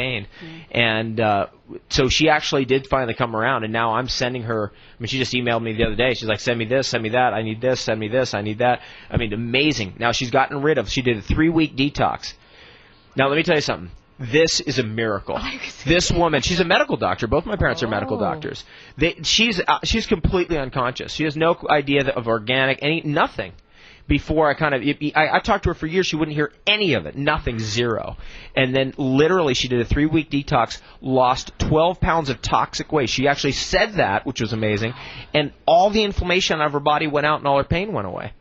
pain. And so she actually did finally come around, and now I'm sending her. I mean, she just emailed me the other day. She's like, send me this, send me that. I need this, send me this, I need that. I mean, amazing. Now she did a 3-week detox. Now let me tell you something. This is a miracle. This woman, she's a medical doctor. Both my parents are medical doctors. She's completely unconscious. She has no idea of organic, nothing. Before I talked to her for years, she wouldn't hear any of it. Nothing, zero. And then literally she did a 3-week detox, lost 12 pounds of toxic waste. She actually said that, which was amazing. And all the inflammation out of her body went out and all her pain went away.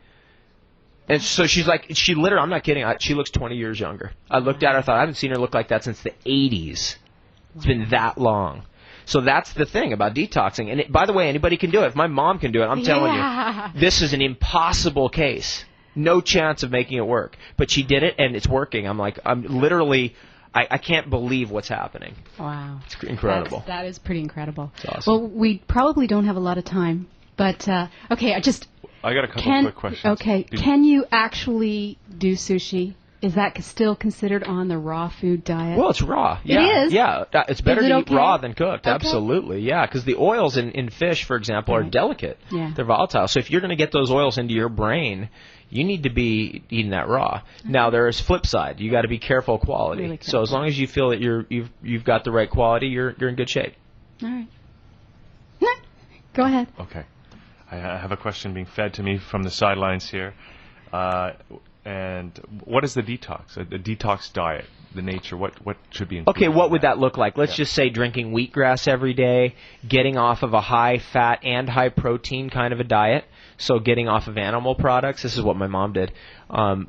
And so she's like, I'm not kidding, she looks 20 years younger. I looked at her, I thought, I haven't seen her look like that since the 80s. It's been that long. So that's the thing about detoxing. And by the way, anybody can do it. If my mom can do it, I'm telling you, this is an impossible case. No chance of making it work. But she did it, and it's working. I can't believe what's happening. Wow. It's incredible. That is pretty incredible. It's awesome. Well, we probably don't have a lot of time, but, okay, I got a couple quick questions. Okay, can you actually do sushi? Is that still considered on the raw food diet? Well, it's raw. Yeah. It is? Yeah, it's better to eat okay? raw than cooked. Okay. Absolutely, yeah, because the oils in fish, for example, are delicate. Yeah. They're volatile. So if you're going to get those oils into your brain, you need to be eating that raw. Now, there's flip side. You got to be careful of quality. Really careful. So as long as you feel that you've got the right quality, you're in good shape. All right. Go ahead. Okay. I have a question being fed to me from the sidelines here. And what is the detox? The detox diet, the nature, what should be included? Okay, what would that look like? Let's just say drinking wheatgrass every day, getting off of a high-fat and high-protein kind of a diet, so getting off of animal products. This is what my mom did.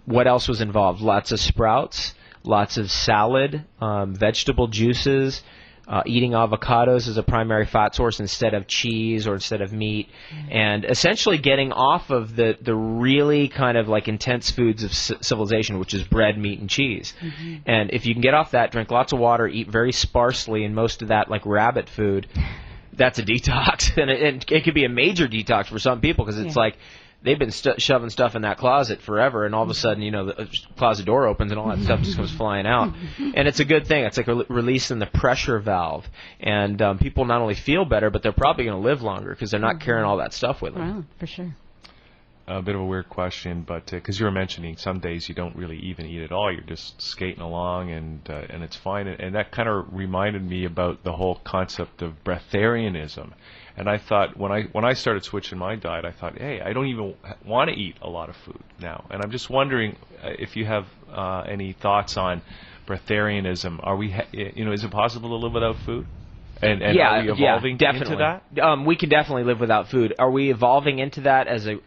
What else was involved? Lots of sprouts, lots of salad, vegetable juices, eating avocados as a primary fat source instead of cheese or instead of meat, and essentially getting off of the really kind of like intense foods of civilization, which is bread, meat, and cheese. And if you can get off that, drink lots of water, eat very sparsely, and most of that like rabbit food, that's a detox. And it could be a major detox for some people because it's like they've been shoving stuff in that closet forever, and all of a sudden, the closet door opens and all that stuff just comes flying out. And it's a good thing. It's like a release in the pressure valve. And people not only feel better, but they're probably going to live longer because they're not carrying all that stuff with them. Wow, for sure. A bit of a weird question, but because you were mentioning some days you don't really even eat at all, you're just skating along and it's fine. And that kind of reminded me about the whole concept of breatharianism. And I thought when I started switching my diet, I thought, hey, I don't even want to eat a lot of food now. And I'm just wondering if you have any thoughts on breatharianism. Are we, is it possible to live without food? And are we evolving into that? We can definitely live without food. Are we evolving into that as a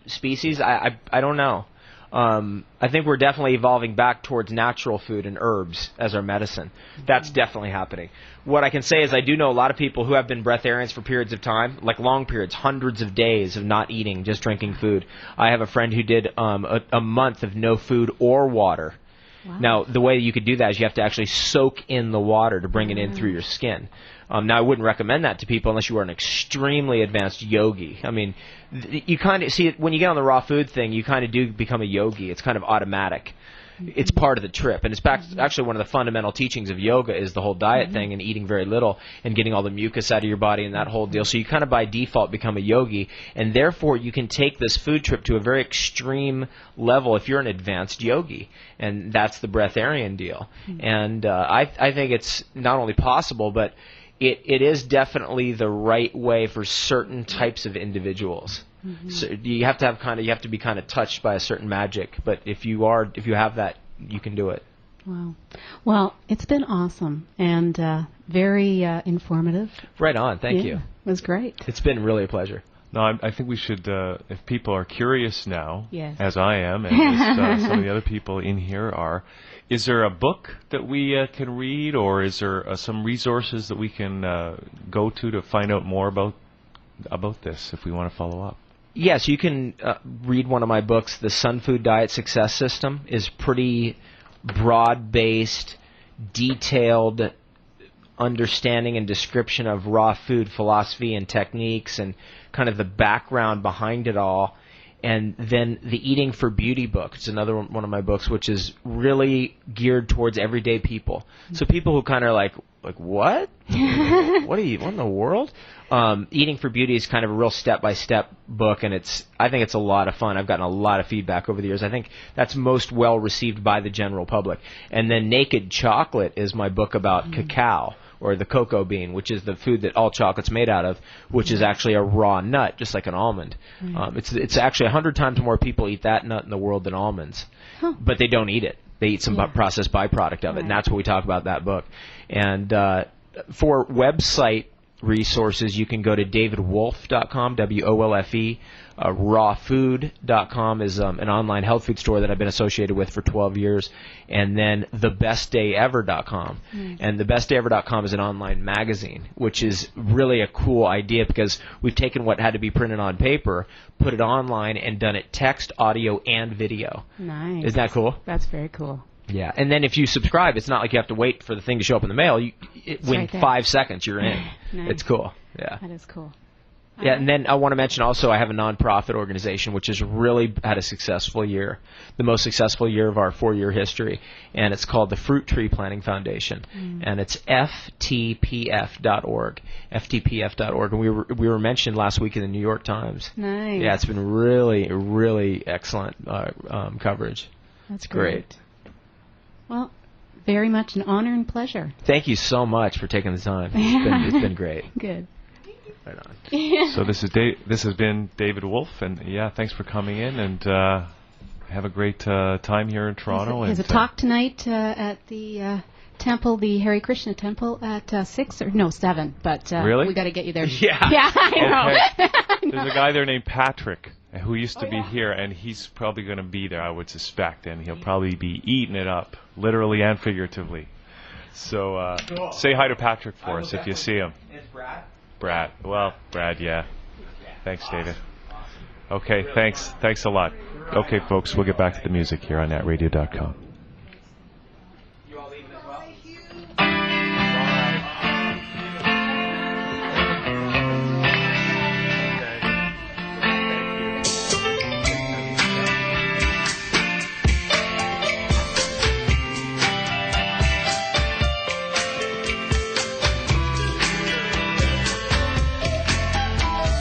species? I don't know. I think we're definitely evolving back towards natural food and herbs as our medicine. That's definitely happening. What I can say is I do know a lot of people who have been breatharians for periods of time, like long periods, hundreds of days of not eating, just drinking food. I have a friend who did a month of no food or water. Wow. Now, the way you could do that is you have to actually soak in the water to bring it in through your skin. Now, I wouldn't recommend that to people unless you are an extremely advanced yogi. I mean, you kind of see it when you get on the raw food thing. You kind of do become a yogi. It's kind of automatic. It's part of the trip, and it's actually one of the fundamental teachings of yoga is the whole diet thing and eating very little and getting all the mucus out of your body and that whole deal. So you kind of by default become a yogi, and therefore you can take this food trip to a very extreme level if you're an advanced yogi, and that's the breatharian deal. And I think it's not only possible, but it is definitely the right way for certain types of individuals. So you have to be kind of touched by a certain magic, but if you have that, you can do it. Wow. Well, it's been awesome and very informative. Right on. Thank you. It was great. It's been really a pleasure. No, I think we should, if people are curious now, yes, as I am, and as some of the other people in here are, is there a book that we can read, or is there some resources that we can go to find out more about this if we want to follow up? Yes, you can read one of my books. The Sun Food Diet Success System is pretty broad-based, detailed understanding and description of raw food philosophy and techniques and kind of the background behind it all. and then the Eating for Beauty book. It's another one of my books, which is really geared towards everyday people. So people who kind of like what? What in the world? Eating for Beauty is kind of a real step-by-step book, and I think it's a lot of fun. I've gotten a lot of feedback over the years. I think that's most well received by the general public. And then Naked Chocolate is my book about cacao, or the cocoa bean, which is the food that all chocolate's made out of, which is actually a raw nut, just like an almond. It's actually 100 times more people eat that nut in the world than almonds, but they don't eat it. They eat some processed byproduct of it, and that's what we talk about in that book. And for website resources, you can go to davidwolfe.com, WOLFE. Rawfood.com is an online health food store that I've been associated with for 12 years. And then thebestdayever.com. And thebestdayever.com is an online magazine, which is really a cool idea because we've taken what had to be printed on paper, put it online, and done it text, audio, and video. Nice. Isn't that cool? That's very cool. Yeah, and then if you subscribe, it's not like you have to wait for the thing to show up in the mail. Within right there. 5 seconds, you're in. Nice. It's cool. Yeah. That is cool. Yeah, and then I want to mention also I have a nonprofit organization which has really had a successful year, the most successful year of our 4-year history, and it's called the Fruit Tree Planting Foundation, and it's ftpf.org, ftpf.org, and we were mentioned last week in the New York Times. Nice. Yeah, it's been really, really excellent coverage. That's great. Well, very much an honor and pleasure. Thank you so much for taking the time. It's been great. Good. Right on. So this has been David Wolfe, and thanks for coming in, and have a great time here in Toronto. There's a talk tonight at the temple, the Hare Krishna temple, at 6 or no 7. But really? We got to get you there. Yeah. Yeah, I know. Okay. There's a guy there named Patrick who used to be here, and he's probably going to be there, I would suspect, and he'll probably be eating it up, literally and figuratively. So say hi to Patrick for us if you see him. It's Brad. Brad. Well, Brad, yeah. Thanks, David. Okay, thanks a lot. Okay, folks, we'll get back to the music here on netradio.com.